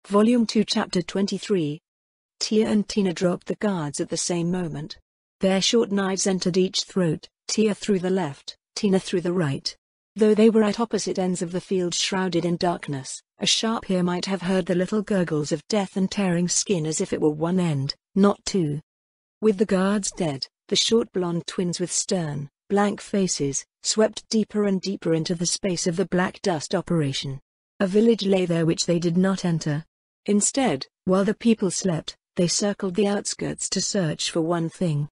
Volume 2 Chapter 23. Tia and Tina dropped the guards at the same moment. Their short knives entered each throat, Tia through the left, Tina through the right. Though they were at opposite ends of the field shrouded in darkness, a sharp ear might have heard the little gurgles of death and tearing skin as if it were one end, not two. With the guards dead, the short blonde twins with stern, blank faces, swept deeper and deeper into the space of the Black Dust operation. A village lay there which they did not enter. Instead, while the people slept, they circled the outskirts to search for one thing.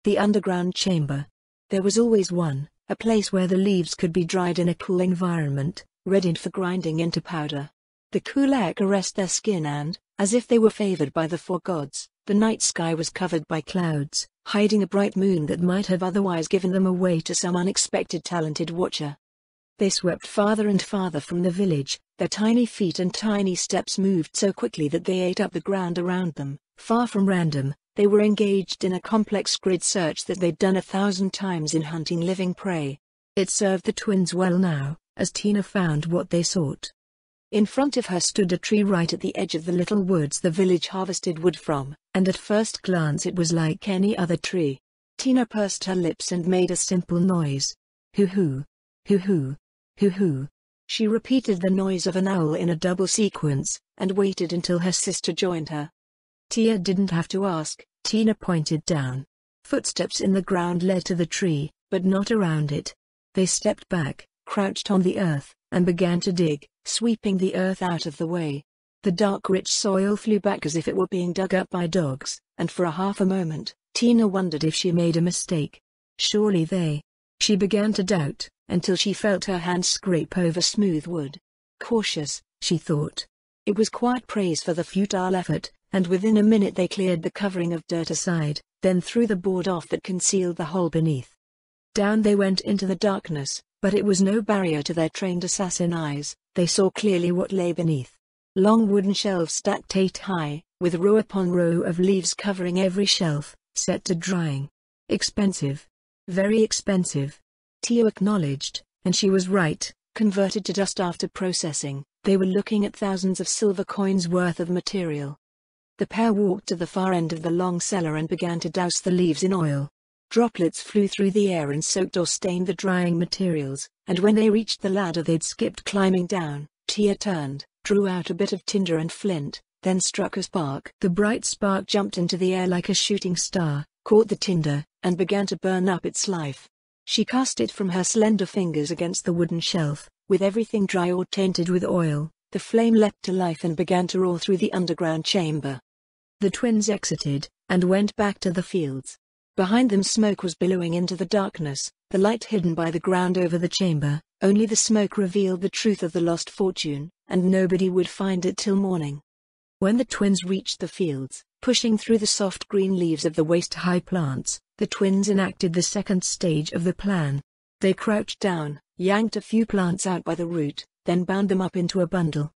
The underground chamber. There was always one, a place where the leaves could be dried in a cool environment, readied for grinding into powder. The cool air caressed their skin and, as if they were favored by the four gods, the night sky was covered by clouds, hiding a bright moon that might have otherwise given them away to some unexpected talented watcher. They swept farther and farther from the village, their tiny feet and tiny steps moved so quickly that they ate up the ground around them. Far from random, they were engaged in a complex grid search that they'd done 1,000 times in hunting living prey. It served the twins well now, as Tina found what they sought. In front of her stood a tree right at the edge of the little woods the village harvested wood from, and at first glance it was like any other tree. Tina pursed her lips and made a simple noise. Hoo-hoo. Hoo-hoo. Hoo-hoo. She repeated the noise of an owl in a double sequence, and waited until her sister joined her. Tia didn't have to ask, Tina pointed down. Footsteps in the ground led to the tree, but not around it. They stepped back, crouched on the earth, and began to dig, sweeping the earth out of the way. The dark rich soil flew back as if it were being dug up by dogs, and for a moment, Tina wondered if she made a mistake. Surely they. She began to doubt, until she felt her hands scrape over smooth wood. Cautious, she thought. It was quiet praise for the futile effort, and within a minute they cleared the covering of dirt aside, then threw the board off that concealed the hole beneath. Down they went into the darkness, but it was no barrier to their trained assassin eyes. They saw clearly what lay beneath. Long wooden shelves stacked 8 high, with row upon row of leaves covering every shelf, set to drying. Expensive. Very expensive. Tia acknowledged, and she was right. Converted to dust after processing, they were looking at thousands of silver coins worth of material. The pair walked to the far end of the long cellar and began to douse the leaves in oil. Droplets flew through the air and soaked or stained the drying materials, and when they reached the ladder they'd skipped climbing down, Tia turned, drew out a bit of tinder and flint, then struck a spark. The bright spark jumped into the air like a shooting star, caught the tinder, and began to burn up its life. She cast it from her slender fingers against the wooden shelf. With everything dry or tainted with oil, the flame leapt to life and began to roar through the underground chamber. The twins exited, and went back to the fields. Behind them smoke was billowing into the darkness, the light hidden by the ground over the chamber. Only the smoke revealed the truth of the lost fortune, and nobody would find it till morning. When the twins reached the fields, pushing through the soft green leaves of the waist-high plants, the twins enacted the second stage of the plan. They crouched down, yanked a few plants out by the root, then bound them up into a bundle.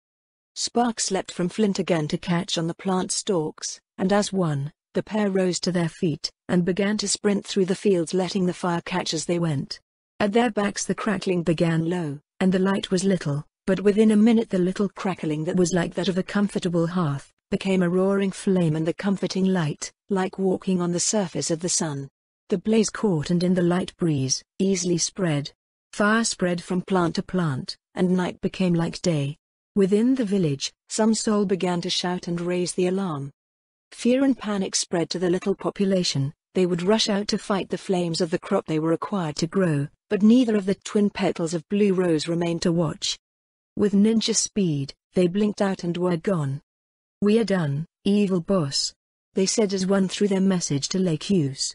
Sparks leapt from flint again to catch on the plant stalks, and as one, the pair rose to their feet, and began to sprint through the fields letting the fire catch as they went. At their backs the crackling began low, and the light was little, but within a minute the little crackling that was like that of a comfortable hearth, became a roaring flame and the comforting light, like walking on the surface of the sun. The blaze caught and in the light breeze, easily spread. Fire spread from plant to plant, and night became like day. Within the village, some soul began to shout and raise the alarm. Fear and panic spread to the little population. They would rush out to fight the flames of the crop they were required to grow, but neither of the twin petals of blue rose remained to watch. With ninja speed, they blinked out and were gone. "We are done, evil boss," they said as one threw their message to Lake Hughes.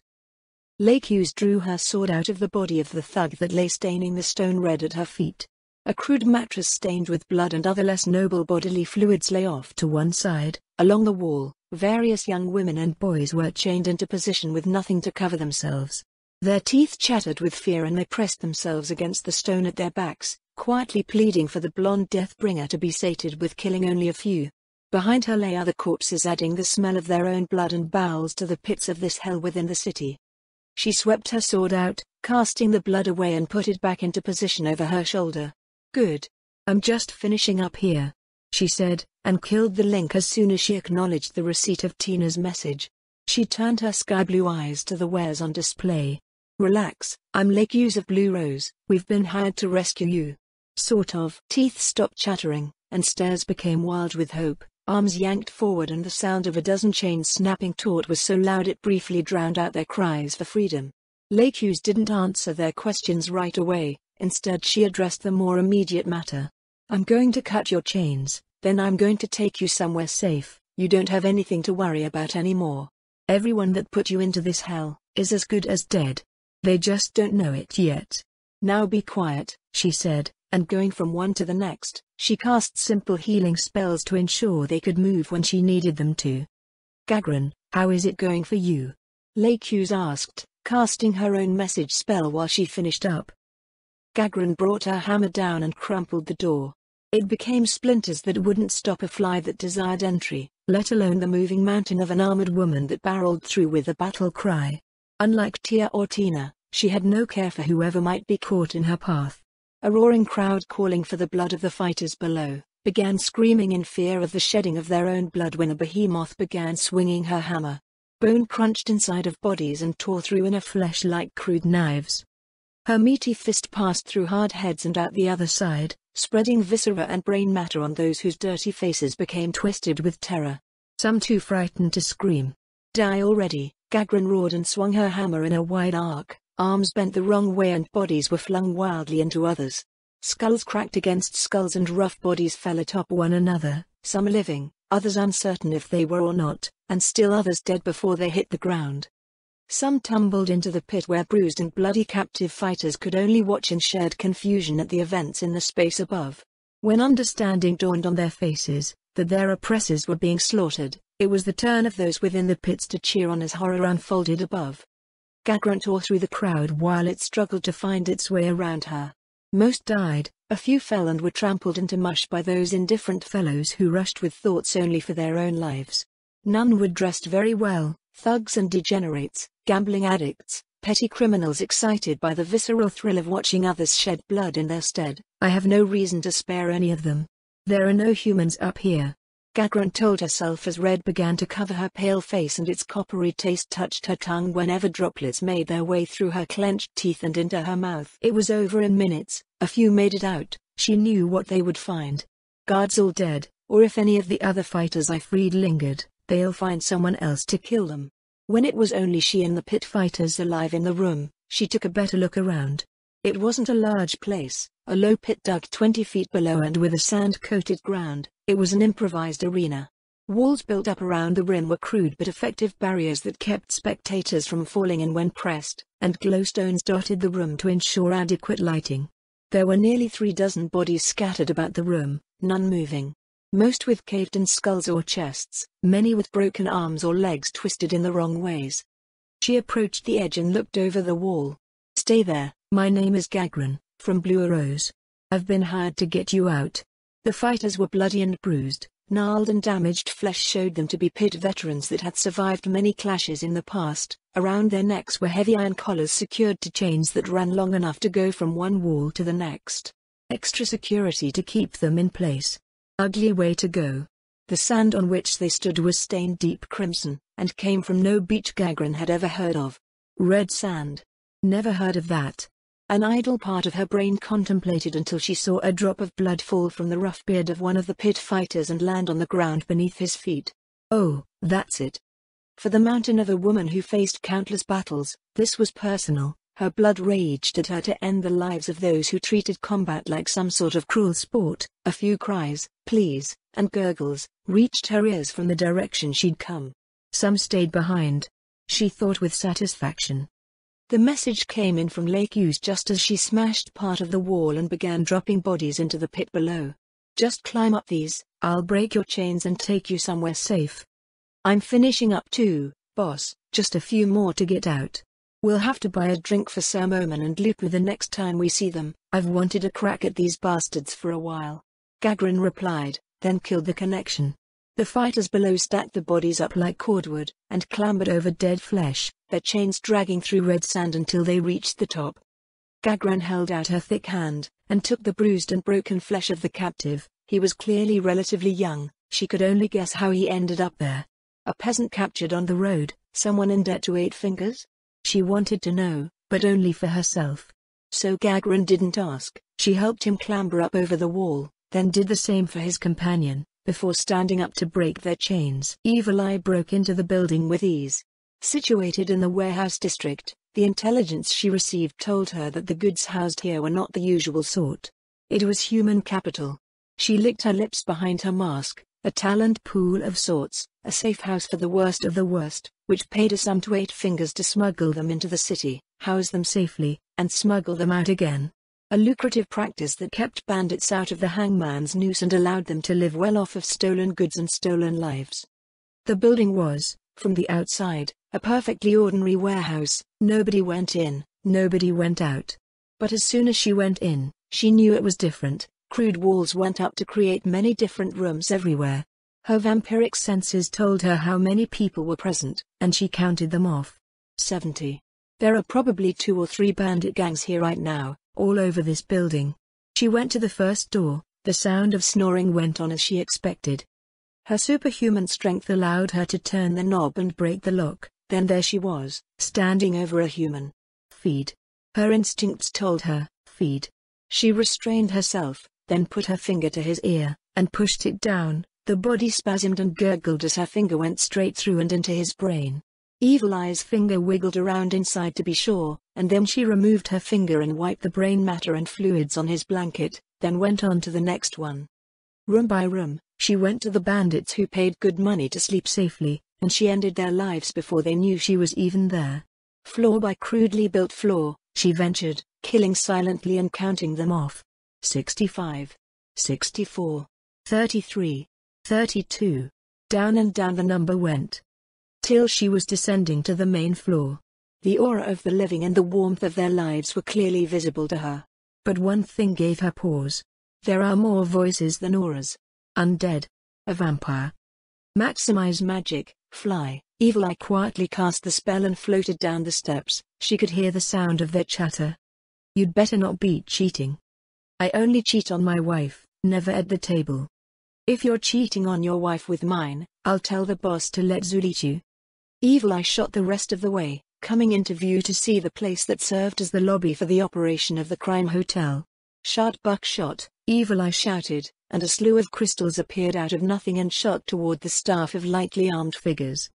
Lake Hughes drew her sword out of the body of the thug that lay staining the stone red at her feet. A crude mattress stained with blood and other less noble bodily fluids lay off to one side. Along the wall, various young women and boys were chained into position with nothing to cover themselves. Their teeth chattered with fear and they pressed themselves against the stone at their backs, quietly pleading for the blonde Deathbringer to be sated with killing only a few. Behind her lay other corpses, adding the smell of their own blood and bowels to the pits of this hell within the city. She swept her sword out, casting the blood away, and put it back into position over her shoulder. "Good. I'm just finishing up here. she said, and killed the link as soon as she acknowledged the receipt of Tina's message. She turned her sky-blue eyes to the wares on display. "Relax, I'm Lake Hughes of Blue Rose. We've been hired to rescue you." Sort of. Teeth stopped chattering, and stares became wild with hope. Arms yanked forward and the sound of a dozen chains snapping taut was so loud it briefly drowned out their cries for freedom. Lake Hughes didn't answer their questions right away. Instead she addressed the more immediate matter. "I'm going to cut your chains, then I'm going to take you somewhere safe. You don't have anything to worry about anymore. Everyone that put you into this hell is as good as dead. They just don't know it yet. Now be quiet," she said, and going from one to the next, she cast simple healing spells to ensure they could move when she needed them to. "Gagran, how is it going for you?" Lake Hughes asked, casting her own message spell while she finished up. Gagran brought her hammer down and crumpled the door. It became splinters that wouldn't stop a fly that desired entry, let alone the moving mountain of an armored woman that barreled through with a battle cry. Unlike Tia or Tina, she had no care for whoever might be caught in her path. A roaring crowd calling for the blood of the fighters below, began screaming in fear of the shedding of their own blood when a behemoth began swinging her hammer. Bone crunched inside of bodies and tore through inner flesh like crude knives. Her meaty fist passed through hard heads and out the other side, spreading viscera and brain matter on those whose dirty faces became twisted with terror. Some too frightened to scream. "Die already," Gagran roared and swung her hammer in a wide arc. Arms bent the wrong way and bodies were flung wildly into others. Skulls cracked against skulls and rough bodies fell atop one another, some living, others uncertain if they were or not, and still others dead before they hit the ground. Some tumbled into the pit where bruised and bloody captive fighters could only watch in shared confusion at the events in the space above. When understanding dawned on their faces, that their oppressors were being slaughtered, it was the turn of those within the pits to cheer on as horror unfolded above. Gagran tore through the crowd while it struggled to find its way around her. Most died, a few fell and were trampled into mush by those indifferent fellows who rushed with thoughts only for their own lives. None were dressed very well, thugs and degenerates, gambling addicts, petty criminals excited by the visceral thrill of watching others shed blood in their stead. "I have no reason to spare any of them. There are no humans up here," Gagran told herself as red began to cover her pale face and its coppery taste touched her tongue whenever droplets made their way through her clenched teeth and into her mouth. It was over in minutes. A few made it out. She knew what they would find. Guards all dead, or if any of the other fighters I freed lingered, they'll find someone else to kill them. When it was only she and the pit fighters alive in the room, she took a better look around. It wasn't a large place, a low pit dug 20 feet below and with a sand-coated ground. It was an improvised arena. Walls built up around the rim were crude but effective barriers that kept spectators from falling in when pressed, and glowstones dotted the room to ensure adequate lighting. There were nearly 36 bodies scattered about the room, none moving. Most with caved-in skulls or chests, many with broken arms or legs twisted in the wrong ways. She approached the edge and looked over the wall. "Stay there, my name is Gagran, from Blue Rose. I've been hired to get you out." The fighters were bloody and bruised, gnarled and damaged flesh showed them to be pit veterans that had survived many clashes in the past. Around their necks were heavy iron collars secured to chains that ran long enough to go from one wall to the next. Extra security to keep them in place. Ugly way to go. The sand on which they stood was stained deep crimson, and came from no beach Gagran had ever heard of. Red sand. Never heard of that. An idle part of her brain contemplated until she saw a drop of blood fall from the rough beard of one of the pit fighters and land on the ground beneath his feet. Oh, that's it. For the mountain of a woman who faced countless battles, this was personal. Her blood raged at her to end the lives of those who treated combat like some sort of cruel sport. A few cries, pleas, and gurgles, reached her ears from the direction she'd come. Some stayed behind. She thought with satisfaction. The message came in from Lake Hughes just as she smashed part of the wall and began dropping bodies into the pit below. "Just climb up these, I'll break your chains and take you somewhere safe." "I'm finishing up too, boss, just a few more to get out. We'll have to buy a drink for Sir Moman and Lupu the next time we see them. I've wanted a crack at these bastards for a while." Gagran replied, then killed the connection. The fighters below stacked the bodies up like cordwood, and clambered over dead flesh, their chains dragging through red sand until they reached the top. Gagran held out her thick hand, and took the bruised and broken flesh of the captive, He was clearly relatively young, she could only guess how he ended up there. A peasant captured on the road, someone in debt to 8 fingers? She wanted to know, but only for herself. So Gagarin didn't ask. She helped him clamber up over the wall, then did the same for his companion, before standing up to break their chains. Evil Eye broke into the building with ease. Situated in the warehouse district, the intelligence she received told her that the goods housed here were not the usual sort. It was human capital. She licked her lips behind her mask, a talent pool of sorts, a safe house for the worst of the worst, which paid a sum to 8 fingers to smuggle them into the city, house them safely, and smuggle them out again. A lucrative practice that kept bandits out of the hangman's noose and allowed them to live well off of stolen goods and stolen lives. The building was, from the outside, a perfectly ordinary warehouse. Nobody went in, nobody went out. But as soon as she went in, she knew it was different. Crude walls went up to create many different rooms everywhere. Her vampiric senses told her how many people were present, and she counted them off. 70. There are probably 2 or 3 bandit gangs here right now, all over this building. She went to the first door. The sound of snoring went on as she expected. Her superhuman strength allowed her to turn the knob and break the lock. Then there she was, standing over a human. Feed. Her instincts told her, feed. She restrained herself, then put her finger to his ear, and pushed it down. The body spasmed and gurgled as her finger went straight through and into his brain. Evil Eye's finger wiggled around inside to be sure, and then she removed her finger and wiped the brain matter and fluids on his blanket, then went on to the next one. Room by room, she went to the bandits who paid good money to sleep safely, and she ended their lives before they knew she was even there. Floor by crudely built floor, she ventured, killing silently and counting them off. 65. 64. 33. 32. Down and down the number went. Till she was descending to the main floor. The aura of the living and the warmth of their lives were clearly visible to her. But one thing gave her pause. There are more voices than auras. Undead. A vampire. Maximize magic, fly. Evil Eye quietly cast the spell and floated down the steps. She could hear the sound of their chatter. You'd better not be cheating. I only cheat on my wife, never at the table. If you're cheating on your wife with mine, I'll tell the boss to let Zul eat you. Evil Eye shot the rest of the way, coming into view to see the place that served as the lobby for the operation of the crime hotel. Shot buckshot, Evil Eye shouted, and a slew of crystals appeared out of nothing and shot toward the staff of lightly armed figures.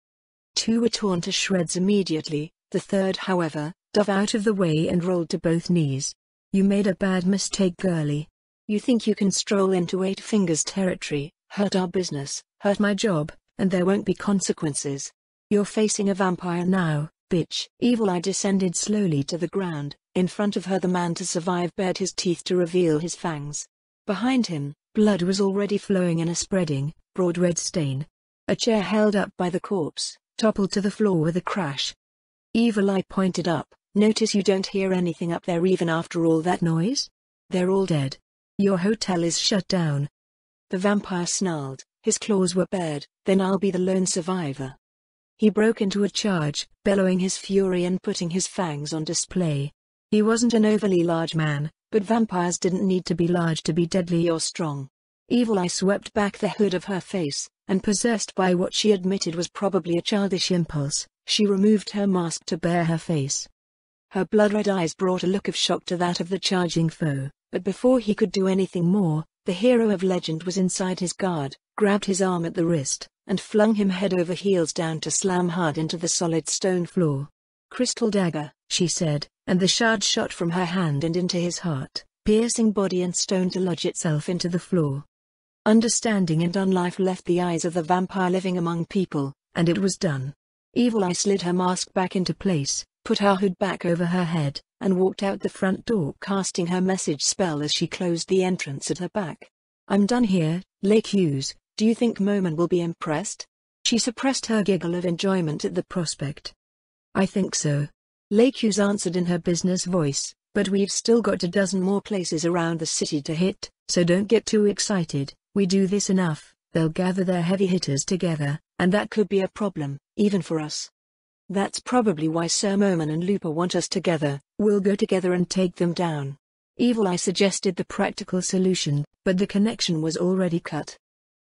2 were torn to shreds immediately, the third however, dove out of the way and rolled to both knees. You made a bad mistake, girlie. You think you can stroll into 8 fingers territory, hurt our business, hurt my job, and there won't be consequences. You're facing a vampire now, bitch. Evil Eye descended slowly to the ground. In front of her the man to survive bared his teeth to reveal his fangs. Behind him, blood was already flowing in a spreading, broad red stain. A chair held up by the corpse toppled to the floor with a crash. Evil Eye pointed up. Notice you don't hear anything up there even after all that noise? They're all dead. Your hotel is shut down. The vampire snarled, his claws were bared. Then I'll be the lone survivor. He broke into a charge, bellowing his fury and putting his fangs on display. He wasn't an overly large man, but vampires didn't need to be large to be deadly or strong. Evil Eye swept back the hood of her face, and possessed by what she admitted was probably a childish impulse, she removed her mask to bare her face. Her blood-red eyes brought a look of shock to that of the charging foe, but before he could do anything more, the hero of legend was inside his guard, grabbed his arm at the wrist, and flung him head over heels down to slam hard into the solid stone floor. Crystal dagger, she said, and the shard shot from her hand and into his heart, piercing body and stone to lodge itself into the floor. Understanding and unlife left the eyes of the vampire living among people, and it was done. Evil Eye slid her mask back into place, put her hood back over her head, and walked out the front door casting her message spell as she closed the entrance at her back. I'm done here, Lake Hughes. Do you think Moman will be impressed? She suppressed her giggle of enjoyment at the prospect. I think so. Lake Hughes answered in her business voice, but we've still got a dozen more places around the city to hit, so don't get too excited. We do this enough, they'll gather their heavy hitters together, and that could be a problem, even for us. That's probably why Sir Moman and Looper want us together. We'll go together and take them down. Evil Eye suggested the practical solution, but the connection was already cut.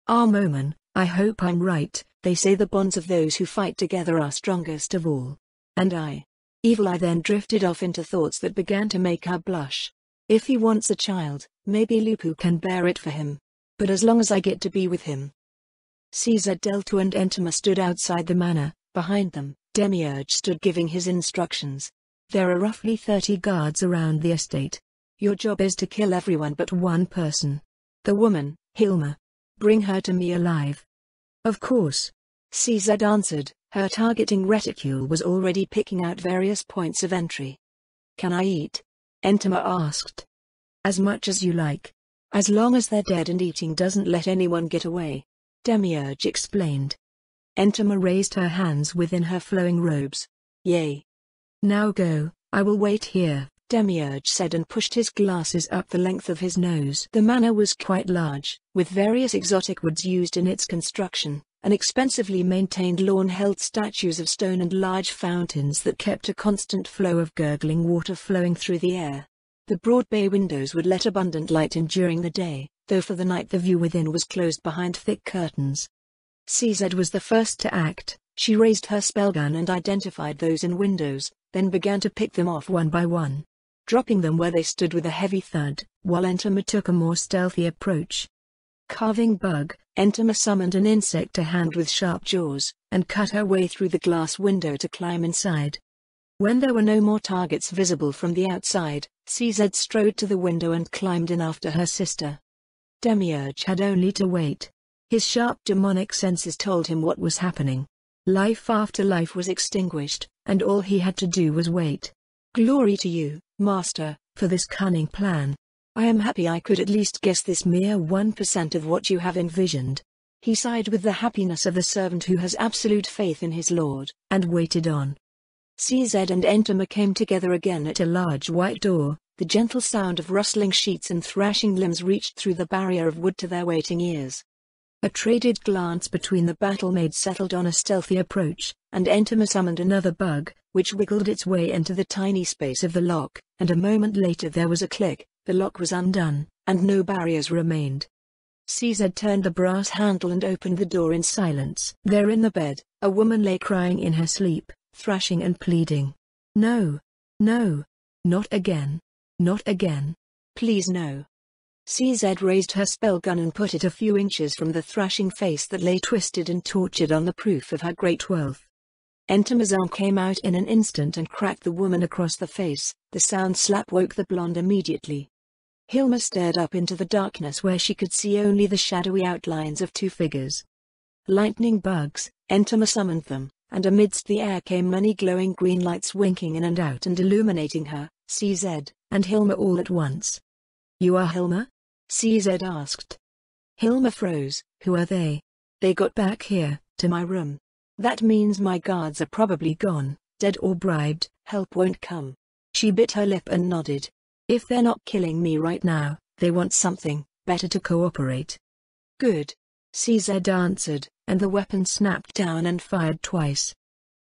Moman, I hope I'm right, they say the bonds of those who fight together are strongest of all. And I. Evil Eye then drifted off into thoughts that began to make her blush. If he wants a child, maybe Lupu can bear it for him. But as long as I get to be with him. CZ Delta and Entama stood outside the manor. Behind them, Demiurge stood giving his instructions. There are roughly 30 guards around the estate. Your job is to kill everyone but one person. The woman, Hilma. Bring her to me alive. Of course. CZ answered, her targeting reticule was already picking out various points of entry. Can I eat? Entama asked. As much as you like. As long as they're dead and eating doesn't let anyone get away. Demiurge explained. Entama raised her hands within her flowing robes. Yay. Now go, I will wait here, Demiurge said and pushed his glasses up the length of his nose. The manor was quite large, with various exotic woods used in its construction. An expensively maintained lawn held statues of stone and large fountains that kept a constant flow of gurgling water flowing through the air. The broad bay windows would let abundant light in during the day, though for the night the view within was closed behind thick curtains. CZ was the first to act. She raised her spellgun and identified those in windows, then began to pick them off one by one, dropping them where they stood with a heavy thud, while Entama took a more stealthy approach. Carving bug, Entama summoned an insect to hand with sharp jaws, and cut her way through the glass window to climb inside. When there were no more targets visible from the outside, CZ strode to the window and climbed in after her sister. Demiurge had only to wait. His sharp demonic senses told him what was happening. Life after life was extinguished, and all he had to do was wait. Glory to you, Master, for this cunning plan. I am happy I could at least guess this mere 1% of what you have envisioned. He sighed with the happiness of the servant who has absolute faith in his lord, and waited on. CZ and Entama came together again at a large white door. The gentle sound of rustling sheets and thrashing limbs reached through the barrier of wood to their waiting ears. A traded glance between the battle-maids settled on a stealthy approach, and Entama summoned another bug, which wiggled its way into the tiny space of the lock, and a moment later there was a click, the lock was undone, and no barriers remained. CZ turned the brass handle and opened the door in silence. There in the bed, a woman lay crying in her sleep, thrashing and pleading. No. No. Not again. Not again. Please no. CZ raised her spellgun and put it a few inches from the thrashing face that lay twisted and tortured on the proof of her great wealth. Entama's arm came out in an instant and cracked the woman across the face. The sound slap woke the blonde immediately. Hilma stared up into the darkness where she could see only the shadowy outlines of two figures. Lightning bugs, Entama summoned them, and amidst the air came many glowing green lights winking in and out and illuminating her, CZ, and Hilma all at once. You are Hilma? CZ asked. Hilma froze. Who are they? They got back here, to my room. That means my guards are probably gone, dead or bribed, help won't come. She bit her lip and nodded. If they're not killing me right now, they want something, better to cooperate. Good. CZ answered, and the weapon snapped down and fired twice.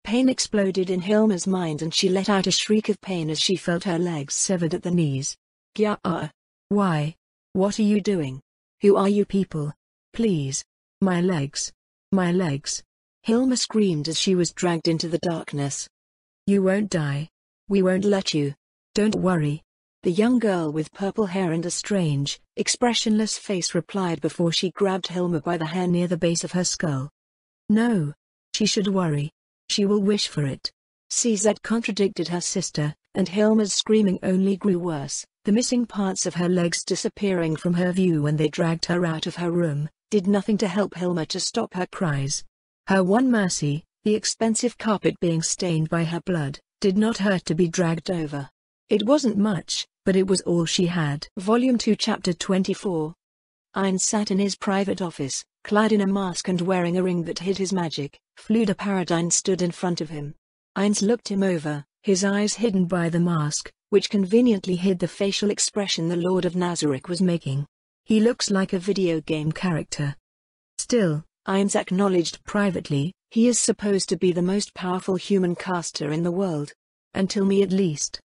Pain exploded in Hilma's mind and she let out a shriek of pain as she felt her legs severed at the knees. Gyaa. Why? What are you doing? Who are you people? Please. My legs. My legs. Hilma screamed as she was dragged into the darkness. You won't die. We won't let you. Don't worry. The young girl with purple hair and a strange, expressionless face replied before she grabbed Hilma by the hair near the base of her skull. No. She should worry. She will wish for it. CZ contradicted her sister, and Hilma's screaming only grew worse. The missing parts of her legs disappearing from her view when they dragged her out of her room, did nothing to help Hilma to stop her cries. Her one mercy, the expensive carpet being stained by her blood, did not hurt to be dragged over. It wasn't much, but it was all she had. Volume 2 Chapter 24. Ein sat in his private office, clad in a mask and wearing a ring that hid his magic. Fluda Paradine stood in front of him. Eins looked him over, his eyes hidden by the mask, which conveniently hid the facial expression the Lord of Nazarick was making. He looks like a video game character. Still, Eins acknowledged privately, he is supposed to be the most powerful human caster in the world. Until me at least.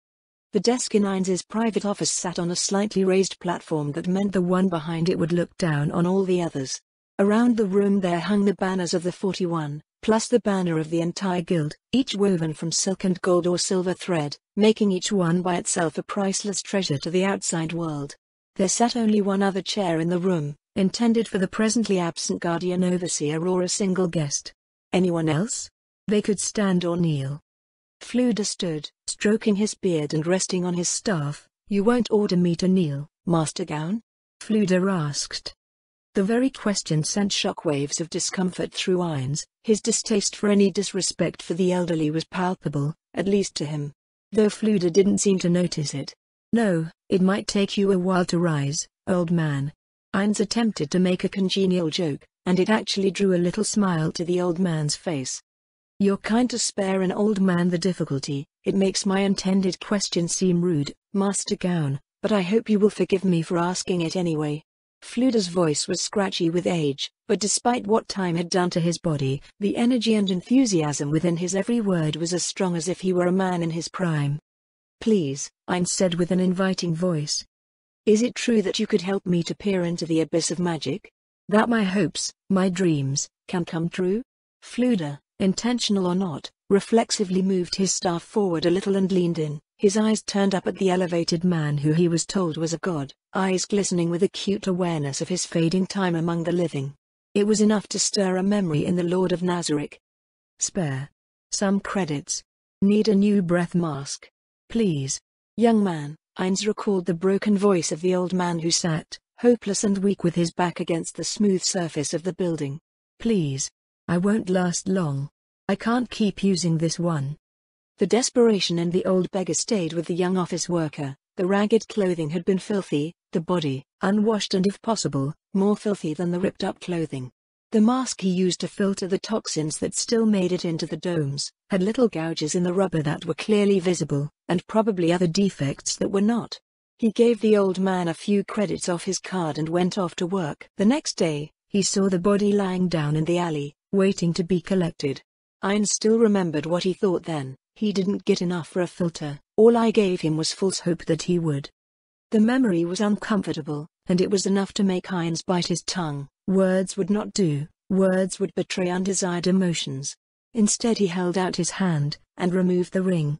The desk in Eins's private office sat on a slightly raised platform that meant the one behind it would look down on all the others. Around the room there hung the banners of the 41, plus the banner of the entire guild, each woven from silk and gold or silver thread, making each one by itself a priceless treasure to the outside world. There sat only one other chair in the room, intended for the presently absent guardian overseer or a single guest. Anyone else? They could stand or kneel. Fluda stood, stroking his beard and resting on his staff. "You won't order me to kneel, Master Gown?" Fluda asked. The very question sent shockwaves of discomfort through Eins. His distaste for any disrespect for the elderly was palpable, at least to him. Though Fluda didn't seem to notice it. "No, it might take you a while to rise, old man." Eins attempted to make a congenial joke, and it actually drew a little smile to the old man's face. "You're kind to spare an old man the difficulty. It makes my intended question seem rude, Master Gown, but I hope you will forgive me for asking it anyway." Fluda's voice was scratchy with age, but despite what time had done to his body, the energy and enthusiasm within his every word was as strong as if he were a man in his prime. "Please," Eins said with an inviting voice. "Is it true that you could help me to peer into the abyss of magic? That my hopes, my dreams, can come true?" Fluda, intentional or not, reflexively moved his staff forward a little and leaned in, his eyes turned up at the elevated man who he was told was a god, eyes glistening with acute awareness of his fading time among the living. It was enough to stir a memory in the Lord of Nazareth. "Spare some credits. Need a new breath mask. Please." "Young man," Eins recalled the broken voice of the old man who sat, hopeless and weak with his back against the smooth surface of the building. "Please. I won't last long. I can't keep using this one." The desperation in the old beggar stayed with the young office worker. The ragged clothing had been filthy, the body, unwashed and if possible, more filthy than the ripped-up clothing. The mask he used to filter the toxins that still made it into the domes, had little gouges in the rubber that were clearly visible, and probably other defects that were not. He gave the old man a few credits off his card and went off to work. The next day, he saw the body lying down in the alley, waiting to be collected. Eins still remembered what he thought then. "He didn't get enough for a filter, all I gave him was false hope that he would." The memory was uncomfortable, and it was enough to make Eins bite his tongue. Words would not do, words would betray undesired emotions. Instead he held out his hand, and removed the ring.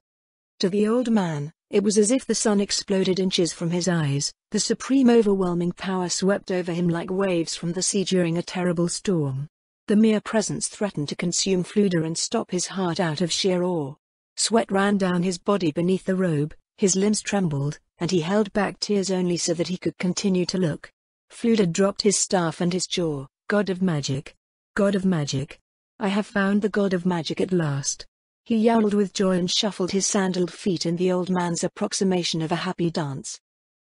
To the old man, it was as if the sun exploded inches from his eyes. The supreme overwhelming power swept over him like waves from the sea during a terrible storm. The mere presence threatened to consume Fluda and stop his heart out of sheer awe. Sweat ran down his body beneath the robe, his limbs trembled, and he held back tears only so that he could continue to look. Fluda dropped his staff and his jaw. "God of magic! God of magic! I have found the God of magic at last!" He yowled with joy and shuffled his sandaled feet in the old man's approximation of a happy dance.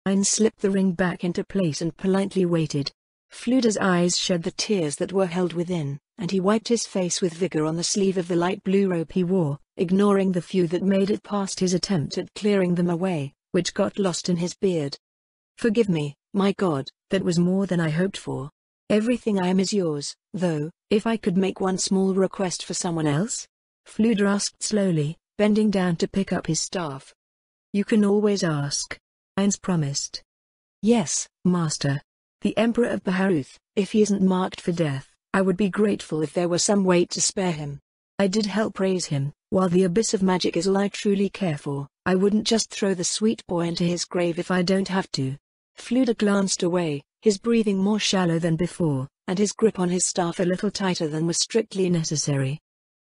Eins slipped the ring back into place and politely waited. Fluda's eyes shed the tears that were held within, and he wiped his face with vigor on the sleeve of the light blue robe he wore, ignoring the few that made it past his attempt at clearing them away, which got lost in his beard. "Forgive me, my God, that was more than I hoped for. Everything I am is yours, though, if I could make one small request for someone else?" Fluda asked slowly, bending down to pick up his staff. "You can always ask," Eins promised. "Yes, Master. The Emperor of Baharuth, if he isn't marked for death, I would be grateful if there were some way to spare him. I did help raise him. While the abyss of magic is all I truly care for, I wouldn't just throw the sweet boy into his grave if I don't have to." Fluda glanced away, his breathing more shallow than before, and his grip on his staff a little tighter than was strictly necessary.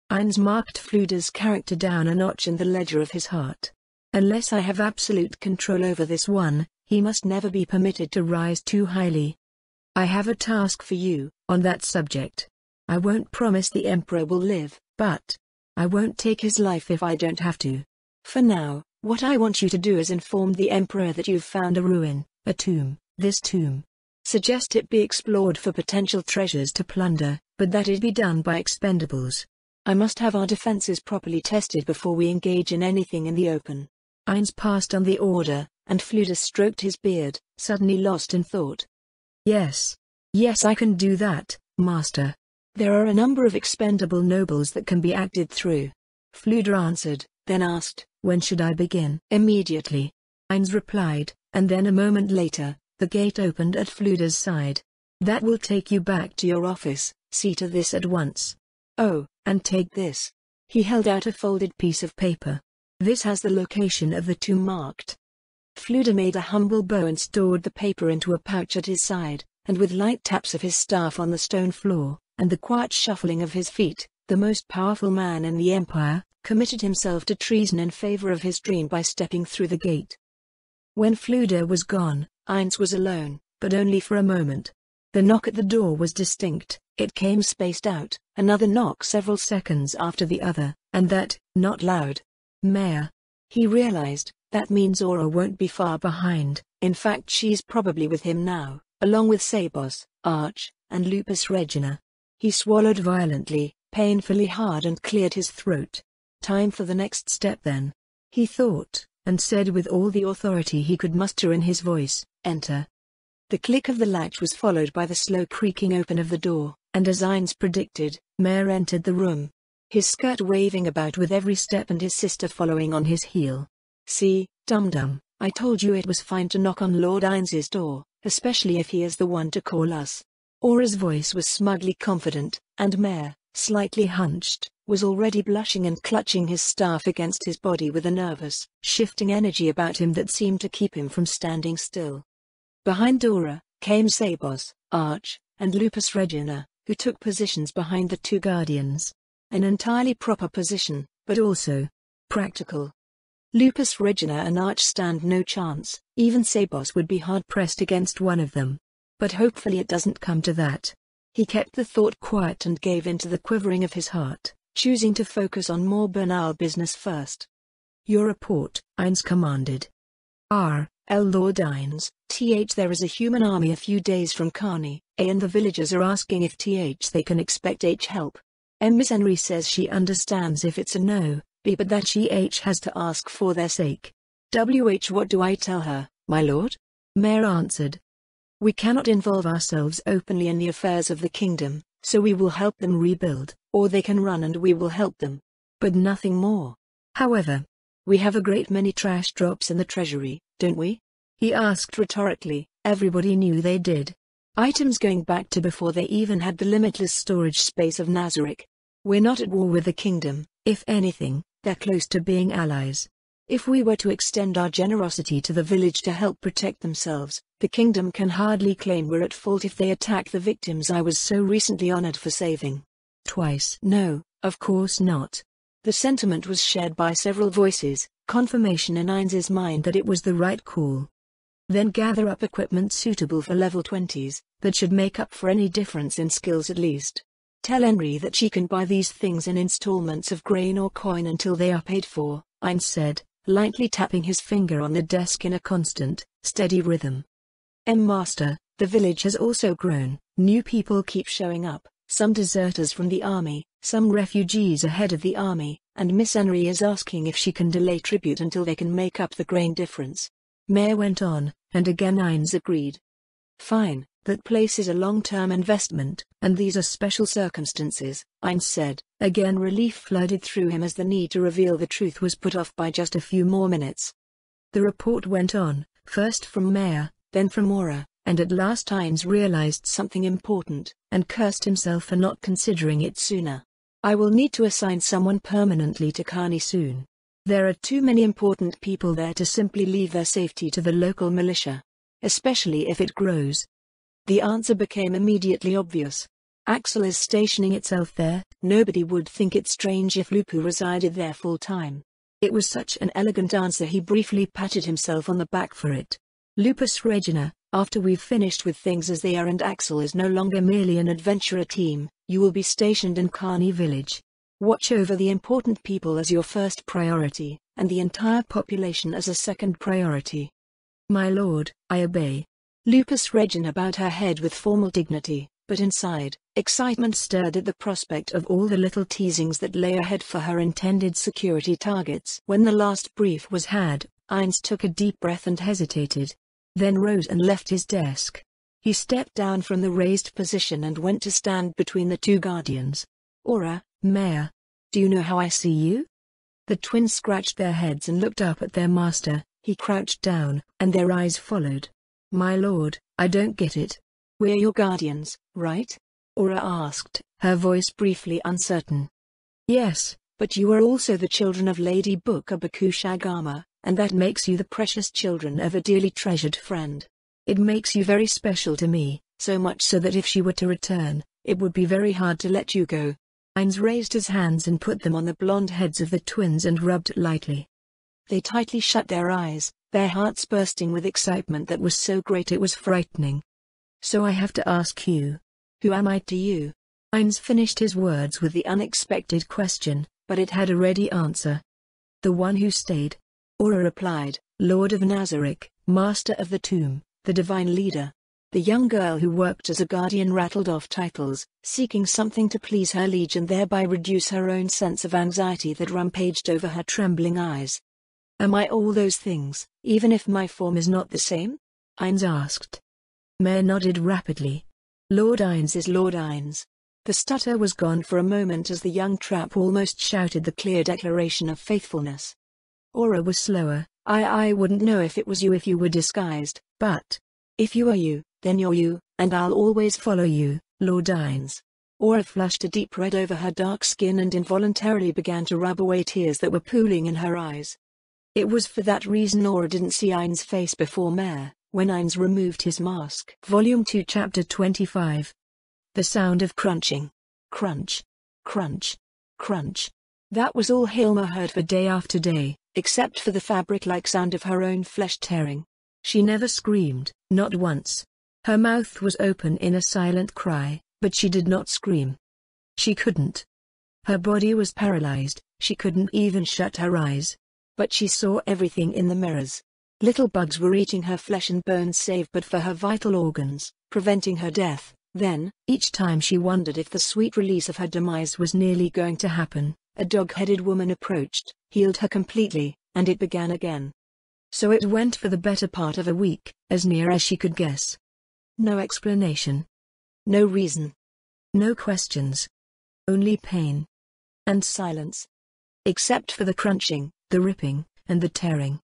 Eins marked Fluda's character down a notch in the ledger of his heart. Unless I have absolute control over this one, he must never be permitted to rise too highly. I have a task for you, on that subject. I won't promise the Emperor will live, but I won't take his life if I don't have to. For now, what I want you to do is inform the Emperor that you've found a ruin, a tomb. This tomb. Suggest it be explored for potential treasures to plunder, but that it be done by expendables. I must have our defenses properly tested before we engage in anything in the open." Eins passed on the order, and Fluda stroked his beard, suddenly lost in thought. Yes, I can do that, Master. There are a number of expendable nobles that can be acted through," Fluda answered, then asked, "When should I begin?" "Immediately," Heinz replied, and then a moment later, the gate opened at Fluda's side. "That will take you back to your office, see to this at once. Oh, and take this." He held out a folded piece of paper. "This has the location of the tomb marked." Fluda made a humble bow and stored the paper into a pouch at his side, and with light taps of his staff on the stone floor, and the quiet shuffling of his feet, the most powerful man in the Empire committed himself to treason in favor of his dream by stepping through the gate. When Fluda was gone, Heinz was alone, but only for a moment. The knock at the door was distinct. It came spaced out, another knock several seconds after the other, and that, not loud. "Mayor." He realized, that means Aura won't be far behind. In fact, she's probably with him now, along with Sabos, Arch, and Lupus Regina. He swallowed violently, painfully hard, and cleared his throat. Time for the next step then. He thought, and said with all the authority he could muster in his voice, "Enter." The click of the latch was followed by the slow creaking open of the door, and as Heinz predicted, Mayor entered the room. His skirt waving about with every step and his sister following on his heel. "See, dum-dum, I told you it was fine to knock on Lord Heinz's door, especially if he is the one to call us." Aura's voice was smugly confident, and Mayor, slightly hunched, was already blushing and clutching his staff against his body with a nervous, shifting energy about him that seemed to keep him from standing still. Behind Aura came Sabos, Arch, and Lupus Regina, who took positions behind the two guardians. An entirely proper position, but also practical. Lupus Regina and Arch stand no chance, even Sabos would be hard-pressed against one of them. But hopefully it doesn't come to that. He kept the thought quiet and gave in to the quivering of his heart, choosing to focus on more banal business first. "Your report," Heinz commanded. Lord Heinz, there is a human army a few days from Carney, and the villagers are asking if they can expect help. Miss Henry says she understands if it's a no, but that she has to ask for their sake. What do I tell her, my lord? Mayor answered. We cannot involve ourselves openly in the affairs of the kingdom, so we will help them rebuild, or they can run and we will help them. But nothing more. However, we have a great many trash drops in the treasury, don't we? He asked rhetorically. Everybody knew they did. Items going back to before they even had the limitless storage space of Nazarick. We're not at war with the kingdom, if anything, they're close to being allies. If we were to extend our generosity to the village to help protect themselves, the kingdom can hardly claim we're at fault if they attack the victims I was so recently honored for saving. Twice. No, of course not. The sentiment was shared by several voices, confirmation in Heinz's mind that it was the right call. Then gather up equipment suitable for level 20s, that should make up for any difference in skills at least. Tell Henry that she can buy these things in installments of grain or coin until they are paid for, Heinz said, lightly tapping his finger on the desk in a constant, steady rhythm. Master, the village has also grown, new people keep showing up, some deserters from the army, some refugees ahead of the army, and Miss Henry is asking if she can delay tribute until they can make up the grain difference. Mayor went on, and again Heinz agreed. Fine, that place is a long-term investment, and these are special circumstances, Heinz said. Again relief flooded through him as the need to reveal the truth was put off by just a few more minutes. The report went on, first from Mayor, then from Aura, and at last Heinz realized something important, and cursed himself for not considering it sooner. I will need to assign someone permanently to Carney soon. There are too many important people there to simply leave their safety to the local militia. Especially if it grows. The answer became immediately obvious. Axel is stationing itself there. Nobody would think it strange if Lupu resided there full-time. It was such an elegant answer he briefly patted himself on the back for it. Lupus Regina, after we've finished with things as they are and Axel is no longer merely an adventurer team, you will be stationed in Carney Village. Watch over the important people as your first priority, and the entire population as a second priority. My lord, I obey. Lupus Regina bowed her head with formal dignity, but inside, excitement stirred at the prospect of all the little teasings that lay ahead for her intended security targets. When the last brief was had, Heinz took a deep breath and hesitated. Then rose and left his desk. He stepped down from the raised position and went to stand between the two guardians. Aura, Mayor. Do you know how I see you? The twins scratched their heads and looked up at their master. He crouched down, and their eyes followed. "My lord, I don't get it." "We're your guardians, right?" Aura asked, her voice briefly uncertain. "Yes, but you are also the children of Lady Bukabakushagama, and that makes you the precious children of a dearly treasured friend. It makes you very special to me, so much so that if she were to return, it would be very hard to let you go." Ainz raised his hands and put them on the blonde heads of the twins and rubbed lightly. They tightly shut their eyes, their hearts bursting with excitement that was so great it was frightening. "So I have to ask you, who am I to you?" Ainz finished his words with the unexpected question, but it had a ready answer. "The one who stayed." Aura replied, "Lord of Nazarick, Master of the Tomb, the Divine Leader." The young girl who worked as a guardian rattled off titles, seeking something to please her liege and thereby reduce her own sense of anxiety that rampaged over her trembling eyes. "Am I all those things, even if my form is not the same?" Ainz asked. Mare nodded rapidly. "Lord Ainz is Lord Ainz." The stutter was gone for a moment as the young trap almost shouted the clear declaration of faithfulness. Aura was slower. I wouldn't know if it was you if you were disguised, but if you are you, then you're you, and I'll always follow you, Lord Ainz." Aura flushed a deep red over her dark skin and involuntarily began to rub away tears that were pooling in her eyes. It was for that reason Aura didn't see Ainz's face before Mare, when Ainz removed his mask. Volume 2 Chapter 25. The sound of crunching. Crunch. Crunch. Crunch. That was all Hilma heard for day after day, except for the fabric-like sound of her own flesh tearing. She never screamed, not once. Her mouth was open in a silent cry, but she did not scream. She couldn't. Her body was paralyzed, she couldn't even shut her eyes. But she saw everything in the mirrors. Little bugs were eating her flesh and bones save but for her vital organs, preventing her death. Then, each time she wondered if the sweet release of her demise was nearly going to happen, a dog-headed woman approached, healed her completely, and it began again. So it went for the better part of a week, as near as she could guess. No explanation. No reason. No questions. Only pain. And silence. Except for the crunching, the ripping, and the tearing.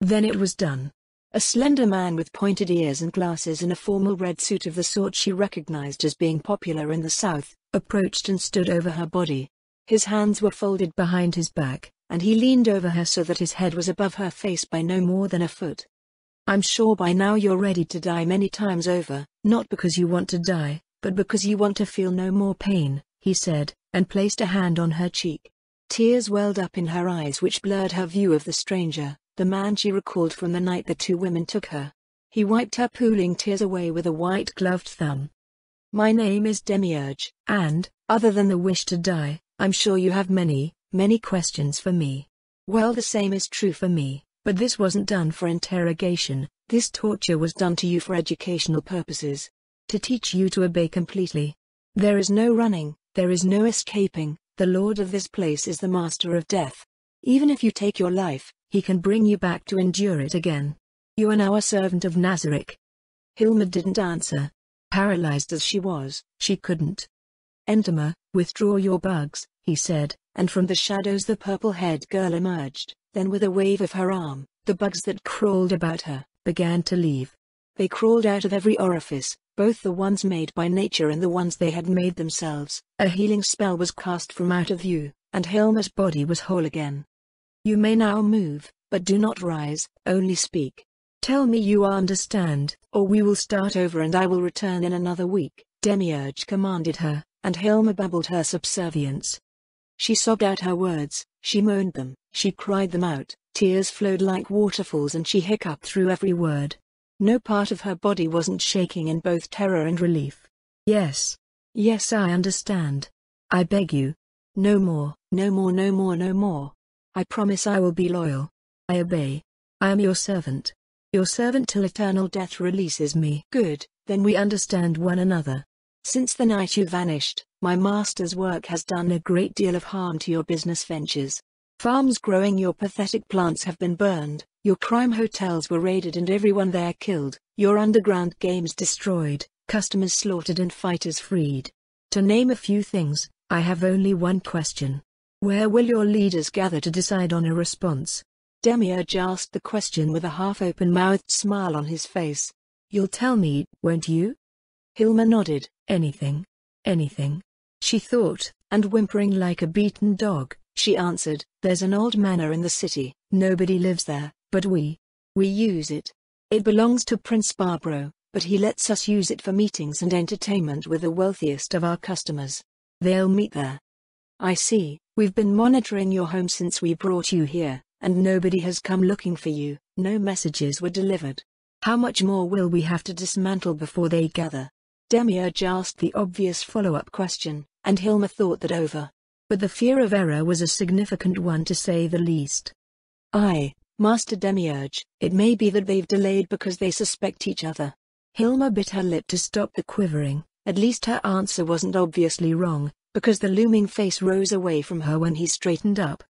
Then it was done. A slender man with pointed ears and glasses in a formal red suit of the sort she recognized as being popular in the South, approached and stood over her body. His hands were folded behind his back, and he leaned over her so that his head was above her face by no more than a foot. "I'm sure by now you're ready to die many times over, not because you want to die, but because you want to feel no more pain," he said, and placed a hand on her cheek. Tears welled up in her eyes which blurred her view of the stranger, the man she recalled from the night the two women took her. He wiped her pooling tears away with a white-gloved thumb. "My name is Demiurge, and, other than the wish to die, I'm sure you have many, many questions for me. Well, the same is true for me, but this wasn't done for interrogation, this torture was done to you for educational purposes. To teach you to obey completely. There is no running, there is no escaping, the lord of this place is the master of death. Even if you take your life, he can bring you back to endure it again. You are now a servant of Nazarick." Hilma didn't answer. Paralyzed as she was, she couldn't. "Entama, withdraw your bugs," he said, and from the shadows the purple-haired girl emerged, then with a wave of her arm, the bugs that crawled about her, began to leave. They crawled out of every orifice, both the ones made by nature and the ones they had made themselves. A healing spell was cast from out of view, and Hilma's body was whole again. "You may now move, but do not rise, only speak. Tell me you understand, or we will start over and I will return in another week," Demiurge commanded her, and Hilma babbled her subservience. She sobbed out her words, she moaned them, she cried them out, tears flowed like waterfalls and she hiccuped through every word. No part of her body wasn't shaking in both terror and relief. "Yes. Yes, I understand. I beg you. No more, no more, no more, no more. I promise I will be loyal. I obey. I am your servant. Your servant till eternal death releases me." "Good, then we understand one another. Since the night you vanished, my master's work has done a great deal of harm to your business ventures. Farms growing your pathetic plants have been burned, your crime hotels were raided and everyone there killed, your underground games destroyed, customers slaughtered and fighters freed. To name a few things, I have only one question. Where will your leaders gather to decide on a response? Demiurge asked the question with a half-open-mouthed smile on his face. You'll tell me, won't you? Hilma nodded. Anything. Anything. She thought, and whimpering like a beaten dog, she answered, there's an old manor in the city. Nobody lives there, but we use it. It belongs to Prince Barbaro, but he lets us use it for meetings and entertainment with the wealthiest of our customers. They'll meet there. I see. We've been monitoring your home since we brought you here, and nobody has come looking for you. No messages were delivered. How much more will we have to dismantle before they gather? Demiurge asked the obvious follow-up question, and Hilma thought that over. But the fear of error was a significant one to say the least. Master Demiurge, it may be that they've delayed because they suspect each other. Hilma bit her lip to stop the quivering. At least her answer wasn't obviously wrong, because the looming face rose away from her when he straightened up.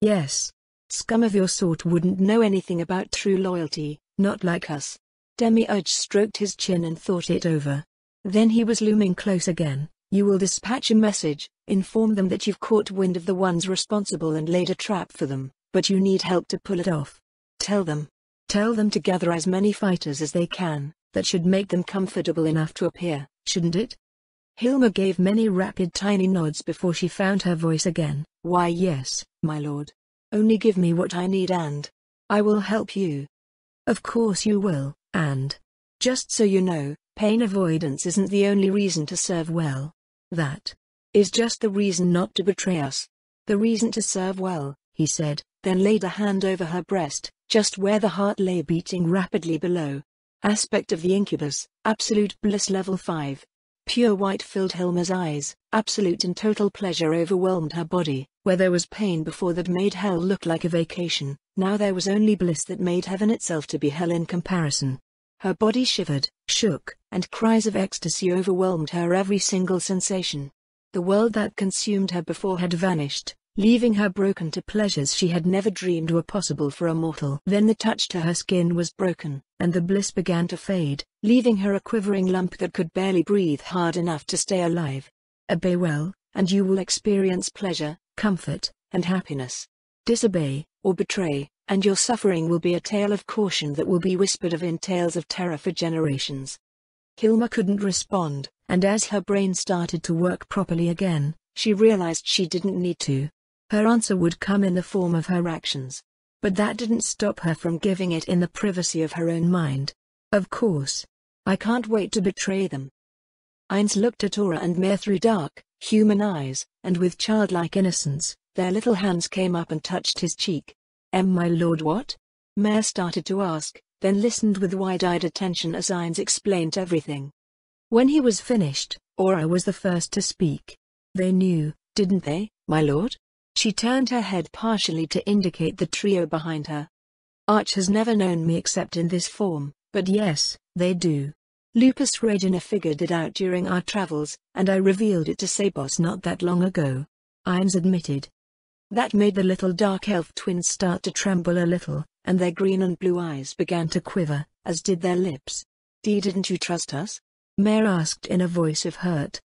Yes. Scum of your sort wouldn't know anything about true loyalty, not like us. Demiurge stroked his chin and thought it over. Then he was looming close again. You will dispatch a message, inform them that you've caught wind of the ones responsible and laid a trap for them, but you need help to pull it off. Tell them to gather as many fighters as they can. That should make them comfortable enough to appear, shouldn't it? Hilma gave many rapid tiny nods before she found her voice again. Why yes, my lord. Only give me what I need and I will help you. Of course you will, and just so you know, pain avoidance isn't the only reason to serve well. That is just the reason not to betray us. The reason to serve well, he said, then laid a hand over her breast, just where the heart lay beating rapidly below. Aspect of the incubus, absolute bliss level 5. Pure white filled Hilma's eyes, absolute and total pleasure overwhelmed her body. Where there was pain before that made hell look like a vacation, now there was only bliss that made heaven itself to be hell in comparison. Her body shivered, shook, and cries of ecstasy overwhelmed her every single sensation. The world that consumed her before had vanished, leaving her broken to pleasures she had never dreamed were possible for a mortal. Then the touch to her skin was broken, and the bliss began to fade, leaving her a quivering lump that could barely breathe hard enough to stay alive. Obey well, and you will experience pleasure, comfort, and happiness. Disobey, or betray, and your suffering will be a tale of caution that will be whispered of in tales of terror for generations. Hilma couldn't respond, and as her brain started to work properly again, she realized she didn't need to. Her answer would come in the form of her actions. But that didn't stop her from giving it in the privacy of her own mind. Of course. I can't wait to betray them. Ainz looked at Aura and Mare through dark, human eyes, and with childlike innocence, their little hands came up and touched his cheek. My lord what? Mare started to ask, then listened with wide-eyed attention as Ainz explained everything. When he was finished, Aura was the first to speak. They knew, didn't they, my lord? She turned her head partially to indicate the trio behind her. Arch has never known me except in this form, but yes, they do. Lupus Regina figured it out during our travels, and I revealed it to Sabos not that long ago. Ainz admitted. That made the little dark elf twins start to tremble a little, and their green and blue eyes began to quiver, as did their lips. Didn't you trust us? Mare asked in a voice of hurt.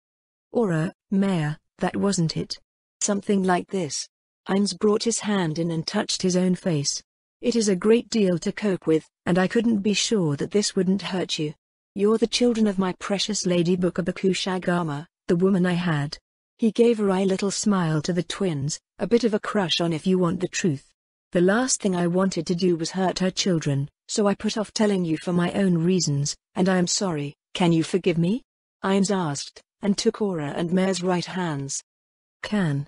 Aura, Mare, that wasn't it. Something like this. Ainz brought his hand in and touched his own face. It is a great deal to cope with, and I couldn't be sure that this wouldn't hurt you. You're the children of my precious lady Bukabaku Shagama, the woman I had. He gave a wry little smile to the twins, a bit of a crush on if you want the truth. The last thing I wanted to do was hurt her children, so I put off telling you for my own reasons, and I am sorry. Can you forgive me? Ainz asked, and took Aura and Mare's right hands. Can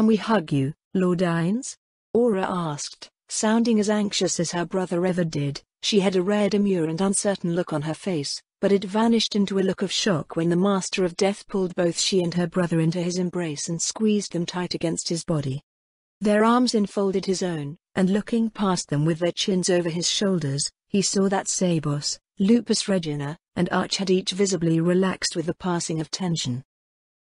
we hug you, Lord Ainz? Aura asked, sounding as anxious as her brother ever did. She had a rare demure and uncertain look on her face, but it vanished into a look of shock when the Master of Death pulled both she and her brother into his embrace and squeezed them tight against his body. Their arms enfolded his own, and looking past them with their chins over his shoulders, he saw that Sabos, Lupus Regina, and Arch had each visibly relaxed with the passing of tension.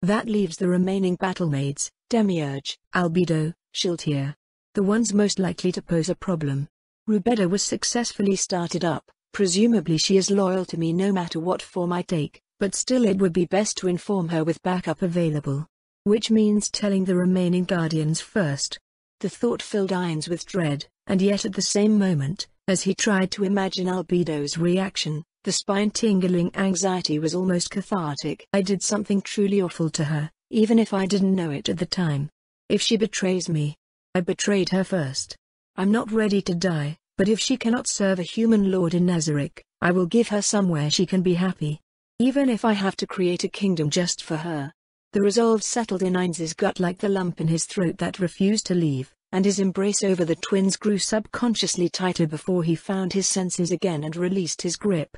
That leaves the remaining battlemaids, Demiurge, Albedo, Shiltir. The ones most likely to pose a problem. Rubeda was successfully started up, presumably she is loyal to me no matter what form I take, but still it would be best to inform her with backup available. which means telling the remaining guardians first. The thought filled Ainz with dread, and yet at the same moment, as he tried to imagine Albedo's reaction, the spine-tingling anxiety was almost cathartic. I did something truly awful to her, even if I didn't know it at the time. If she betrays me, I betrayed her first. I'm not ready to die, but if she cannot serve a human lord in Nazarick, I will give her somewhere she can be happy. Even if I have to create a kingdom just for her. The resolve settled in Ainz's gut like the lump in his throat that refused to leave, and his embrace over the twins grew subconsciously tighter before he found his senses again and released his grip.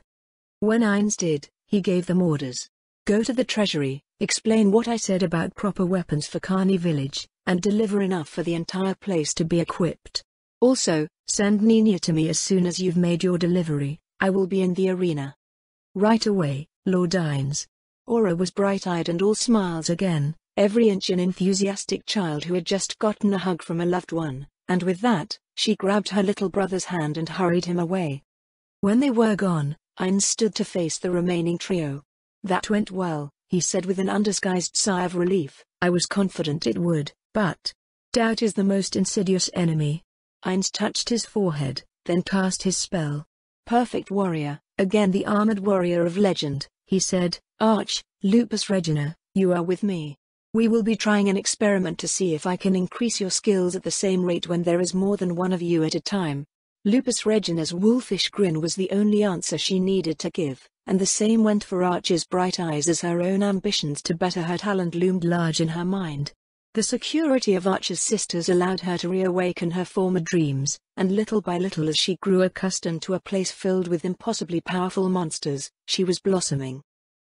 When Ainz did, he gave them orders. Go to the treasury, explain what I said about proper weapons for Kani village, and deliver enough for the entire place to be equipped. Also, send Nina to me as soon as you've made your delivery. I will be in the arena. Right away, Lord Ainz. Aura was bright-eyed and all smiles again, every inch an enthusiastic child who had just gotten a hug from a loved one, and with that, she grabbed her little brother's hand and hurried him away. When they were gone, Ainz stood to face the remaining trio. That went well, he said with an undisguised sigh of relief. I was confident it would, but doubt is the most insidious enemy. Ainz touched his forehead, then cast his spell. Perfect warrior, again the armored warrior of legend, he said. Arch, Lupus Regina, you are with me. We will be trying an experiment to see if I can increase your skills at the same rate when there is more than one of you at a time. Lupus Regina's wolfish grin was the only answer she needed to give, and the same went for Arch's bright eyes as her own ambitions to better her talent loomed large in her mind. The security of Arch's sisters allowed her to reawaken her former dreams, and little by little as she grew accustomed to a place filled with impossibly powerful monsters, she was blossoming.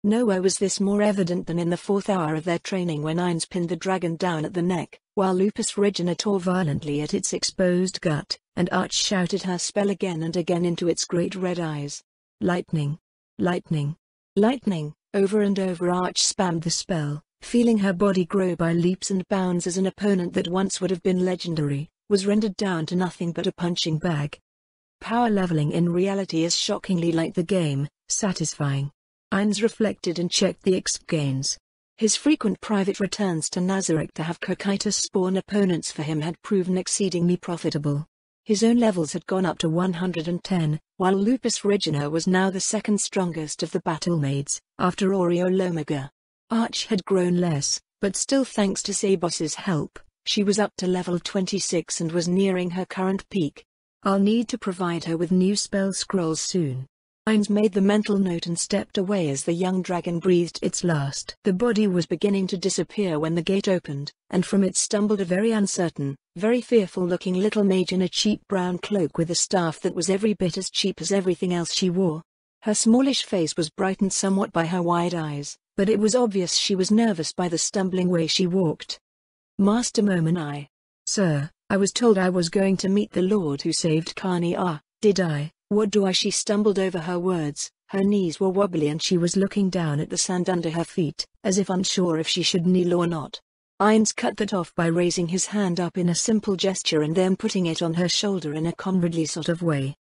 Nowhere was this more evident than in the 4th hour of their training when Ainz pinned the dragon down at the neck, while Lupus Regina tore violently at its exposed gut, and Arch shouted her spell again and again into its great red eyes. Lightning! Lightning! Lightning! Over and over Arch spammed the spell, feeling her body grow by leaps and bounds as an opponent that once would have been legendary, was rendered down to nothing but a punching bag. Power leveling in reality is shockingly like the game, satisfying. Ainz reflected and checked the exp gains. His frequent private returns to Nazarick to have Cocytus spawn opponents for him had proven exceedingly profitable. His own levels had gone up to 110, while Lupus Regina was now the second strongest of the battlemaids, after Aureolomega. Arch had grown less, but still thanks to Sabos's help, she was up to level 26 and was nearing her current peak. I'll need to provide her with new spell scrolls soon. Ainz made the mental note and stepped away as the young dragon breathed its last. The body was beginning to disappear when the gate opened, and from it stumbled a very uncertain, very fearful-looking little mage in a cheap brown cloak with a staff that was every bit as cheap as everything else she wore. Her smallish face was brightened somewhat by her wide eyes, but it was obvious she was nervous by the stumbling way she walked. Master Momonai. Sir, I was told I was going to meet the lord who saved Kani. Did I? What do I? She stumbled over her words, her knees were wobbly and she was looking down at the sand under her feet, as if unsure if she should kneel or not. Ainz cut that off by raising his hand up in a simple gesture and then putting it on her shoulder in a comradely sort of way.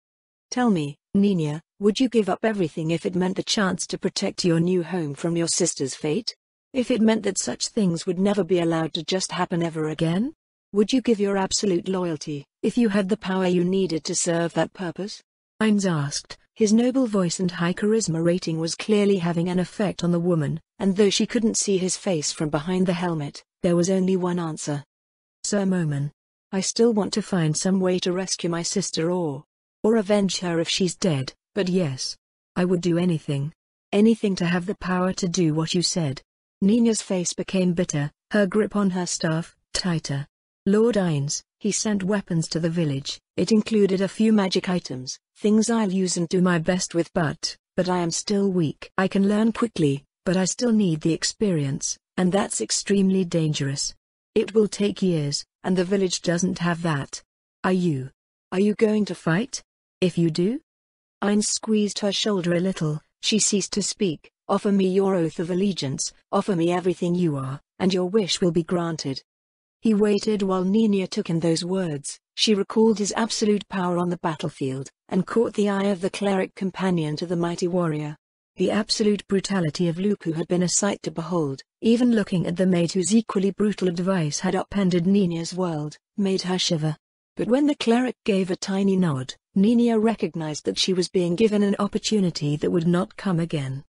Tell me, Nina, would you give up everything if it meant the chance to protect your new home from your sister's fate? If it meant that such things would never be allowed to just happen ever again? Would you give your absolute loyalty, if you had the power you needed to serve that purpose? Ainz asked. His noble voice and high charisma rating was clearly having an effect on the woman, and though she couldn't see his face from behind the helmet, there was only one answer. Sir Momon. I still want to find some way to rescue my sister or avenge her if she's dead, but yes. I would do anything. Anything to have the power to do what you said. Nina's face became bitter, her grip on her staff, tighter. Lord Ainz, he sent weapons to the village. It included a few magic items, things I'll use and do my best with but I am still weak. I can learn quickly, but I still need the experience, and that's extremely dangerous. It will take years, and the village doesn't have that. Are you going to fight? If you do? Ainz squeezed her shoulder a little, she ceased to speak. Offer me your oath of allegiance, offer me everything you are, and your wish will be granted. He waited while Nina took in those words. She recalled his absolute power on the battlefield, and caught the eye of the cleric companion to the mighty warrior. The absolute brutality of Luku had been a sight to behold. Even looking at the maid whose equally brutal advice had upended Nina's world, made her shiver. But when the cleric gave a tiny nod, Nina recognized that she was being given an opportunity that would not come again.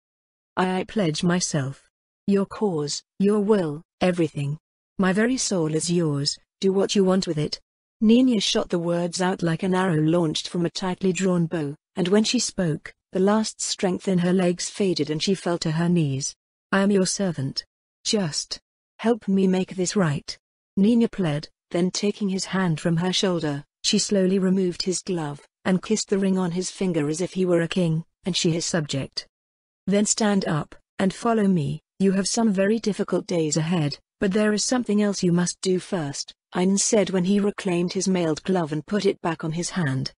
I pledge myself. Your cause, your will, everything. My very soul is yours, do what you want with it. Nina shot the words out like an arrow launched from a tightly drawn bow, and when she spoke, the last strength in her legs faded and she fell to her knees. I am your servant. Just help me make this right. Nina pled, then taking his hand from her shoulder, she slowly removed his glove, and kissed the ring on his finger as if he were a king, and she his subject. Then stand up, and follow me. You have some very difficult days ahead, but there is something else you must do first, Ein said when he reclaimed his mailed glove and put it back on his hand.